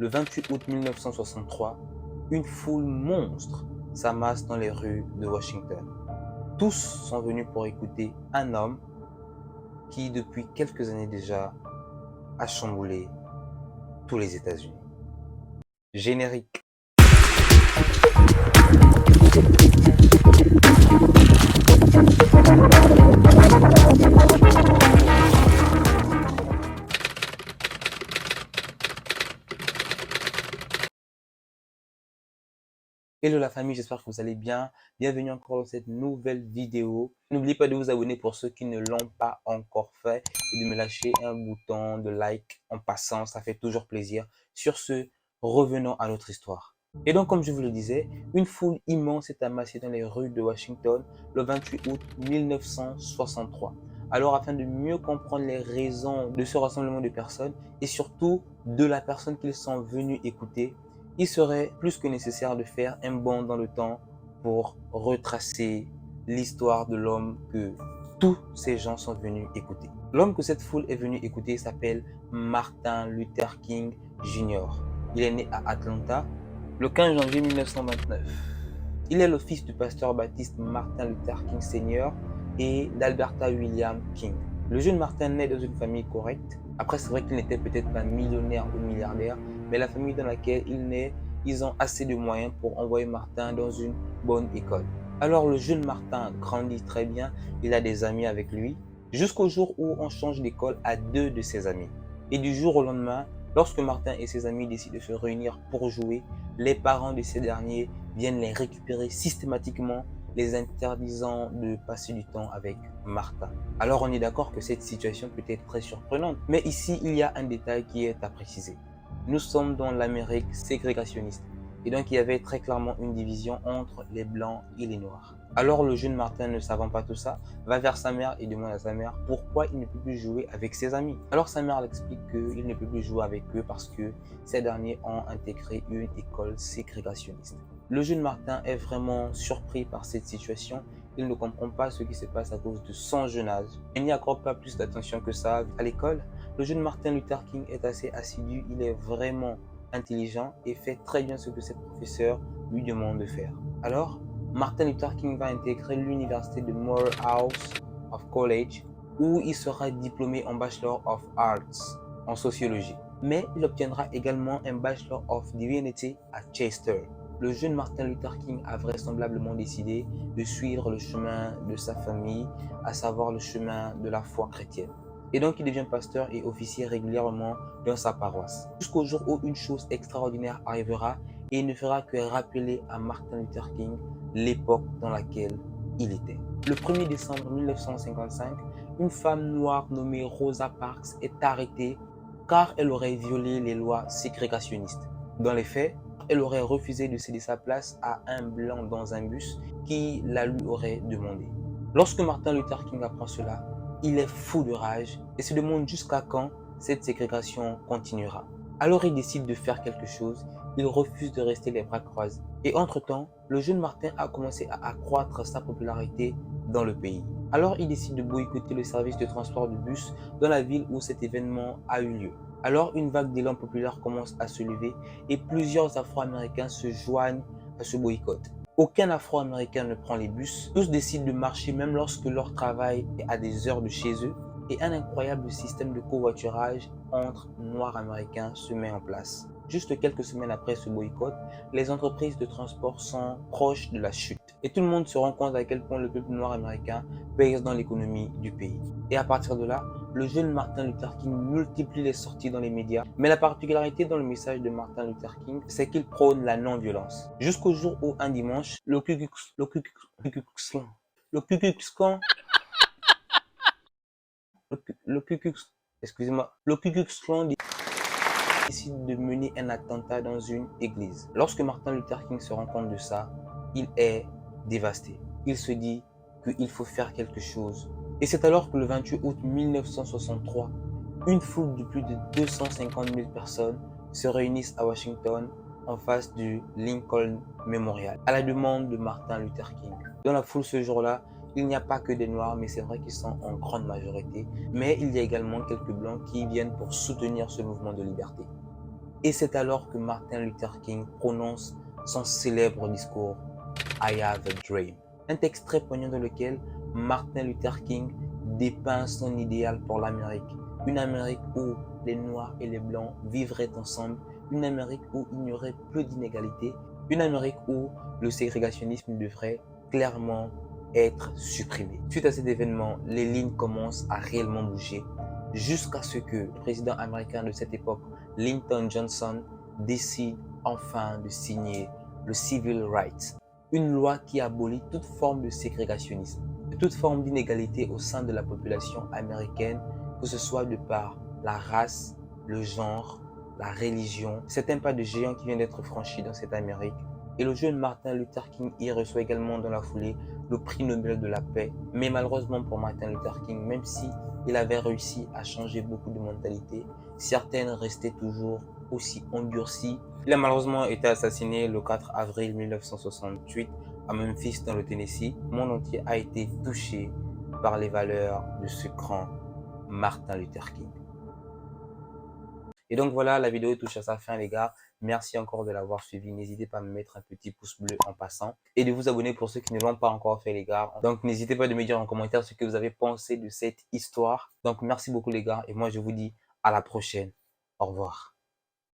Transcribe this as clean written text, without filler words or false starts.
Le 28 août 1963, une foule monstre s'amasse dans les rues de Washington. Tous sont venus pour écouter un homme qui, depuis quelques années déjà, a chamboulé tous les États-Unis. Générique. Hello la famille, j'espère que vous allez bien. Bienvenue encore dans cette nouvelle vidéo. N'oubliez pas de vous abonner pour ceux qui ne l'ont pas encore fait et de me lâcher un bouton de like en passant, ça fait toujours plaisir. Sur ce, revenons à notre histoire. Et donc, comme je vous le disais, une foule immense est amassée dans les rues de Washington le 28 août 1963. Alors, afin de mieux comprendre les raisons de ce rassemblement de personnes et surtout de la personne qu'ils sont venus écouter, il serait plus que nécessaire de faire un bond dans le temps pour retracer l'histoire de l'homme que tous ces gens sont venus écouter. L'homme que cette foule est venue écouter s'appelle Martin Luther King Jr. Il est né à Atlanta le 15 janvier 1929. Il est le fils du pasteur baptiste Martin Luther King Sr. et d'Alberta William King. Le jeune Martin naît dans une famille correcte. Après, c'est vrai qu'il n'était peut-être pas millionnaire ou milliardaire, mais la famille dans laquelle il naît, ils ont assez de moyens pour envoyer Martin dans une bonne école. Alors le jeune Martin grandit très bien, il a des amis avec lui, jusqu'au jour où on change d'école à deux de ses amis. Et du jour au lendemain, lorsque Martin et ses amis décident de se réunir pour jouer, les parents de ces derniers viennent les récupérer systématiquement, les interdisant de passer du temps avec Martin. Alors on est d'accord que cette situation peut être très surprenante, mais ici il y a un détail qui est à préciser. Nous sommes dans l'Amérique ségrégationniste, et donc il y avait très clairement une division entre les blancs et les noirs. Alors le jeune Martin, ne savant pas tout ça, va vers sa mère et demande à sa mère pourquoi il ne peut plus jouer avec ses amis. Alors sa mère l'explique qu'il ne peut plus jouer avec eux parce que ces derniers ont intégré une école ségrégationniste. Le jeune Martin est vraiment surpris par cette situation. Il ne comprend pas ce qui se passe à cause de son jeune âge. Il n'y accorde pas plus d'attention que ça à l'école. Le jeune Martin Luther King est assez assidu, il est vraiment intelligent et fait très bien ce que ses professeurs lui demandent de faire. Alors, Martin Luther King va intégrer l'université de Morehouse of College où il sera diplômé en Bachelor of Arts en sociologie. Mais il obtiendra également un Bachelor of Divinity à Chester. Le jeune Martin Luther King a vraisemblablement décidé de suivre le chemin de sa famille, à savoir le chemin de la foi chrétienne. Et donc il devient pasteur et officier régulièrement dans sa paroisse. Jusqu'au jour où une chose extraordinaire arrivera et il ne fera que rappeler à Martin Luther King l'époque dans laquelle il était. Le 1er décembre 1955, une femme noire nommée Rosa Parks est arrêtée car elle aurait violé les lois ségrégationnistes. Dans les faits, elle aurait refusé de céder sa place à un blanc dans un bus qui la lui aurait demandé. Lorsque Martin Luther King apprend cela, il est fou de rage et se demande jusqu'à quand cette ségrégation continuera. Alors il décide de faire quelque chose, il refuse de rester les bras croisés. Et entre-temps, le jeune Martin a commencé à accroître sa popularité dans le pays. Alors il décide de boycotter le service de transport de bus dans la ville où cet événement a eu lieu. Alors une vague d'élan populaire commence à se lever et plusieurs Afro-Américains se joignent à ce boycott. Aucun Afro-Américain ne prend les bus, tous décident de marcher même lorsque leur travail est à des heures de chez eux et un incroyable système de covoiturage entre Noirs américains se met en place. Juste quelques semaines après ce boycott, les entreprises de transport sont proches de la chute. Et tout le monde se rend compte à quel point le peuple noir américain pèse dans l'économie du pays. Et à partir de là, le jeune Martin Luther King multiplie les sorties dans les médias. Mais la particularité dans le message de Martin Luther King, c'est qu'il prône la non-violence. Jusqu'au jour où un dimanche, le Ku Klux Klan décide de mener un attentat dans une église. Lorsque Martin Luther King se rend compte de ça, il est dévasté. Il se dit qu'il faut faire quelque chose. Et c'est alors que le 28 août 1963, une foule de plus de 250 000 personnes se réunissent à Washington en face du Lincoln Memorial, à la demande de Martin Luther King. Dans la foule ce jour-là, il n'y a pas que des noirs, mais c'est vrai qu'ils sont en grande majorité. Mais il y a également quelques blancs qui viennent pour soutenir ce mouvement de liberté. Et c'est alors que Martin Luther King prononce son célèbre discours I Have a Dream. Un texte très poignant dans lequel Martin Luther King dépeint son idéal pour l'Amérique. Une Amérique où les Noirs et les Blancs vivraient ensemble. Une Amérique où il n'y aurait plus d'inégalités. Une Amérique où le ségrégationnisme devrait clairement être supprimé. Suite à cet événement, les lignes commencent à réellement bouger jusqu'à ce que le président américain de cette époque, Lyndon Johnson, décide enfin de signer le Civil Rights, une loi qui abolit toute forme de ségrégationnisme, de toute forme d'inégalité au sein de la population américaine, que ce soit de par la race, le genre, la religion. C'est un pas de géant qui vient d'être franchi dans cette Amérique. Et le jeune Martin Luther King y reçoit également dans la foulée le prix Nobel de la paix. Mais malheureusement pour Martin Luther King, même si il avait réussi à changer beaucoup de mentalités, certaines restaient toujours aussi endurcies. Il a malheureusement été assassiné le 4 avril 1968 à Memphis dans le Tennessee. Le monde entier a été touché par les valeurs de ce grand Martin Luther King. Et donc voilà, la vidéo touche à sa fin les gars. Merci encore de l'avoir suivi. N'hésitez pas à me mettre un petit pouce bleu en passant. Et de vous abonner pour ceux qui ne l'ont pas encore fait les gars. Donc n'hésitez pas de me dire en commentaire ce que vous avez pensé de cette histoire. Donc merci beaucoup les gars. Et moi je vous dis à la prochaine. Au revoir.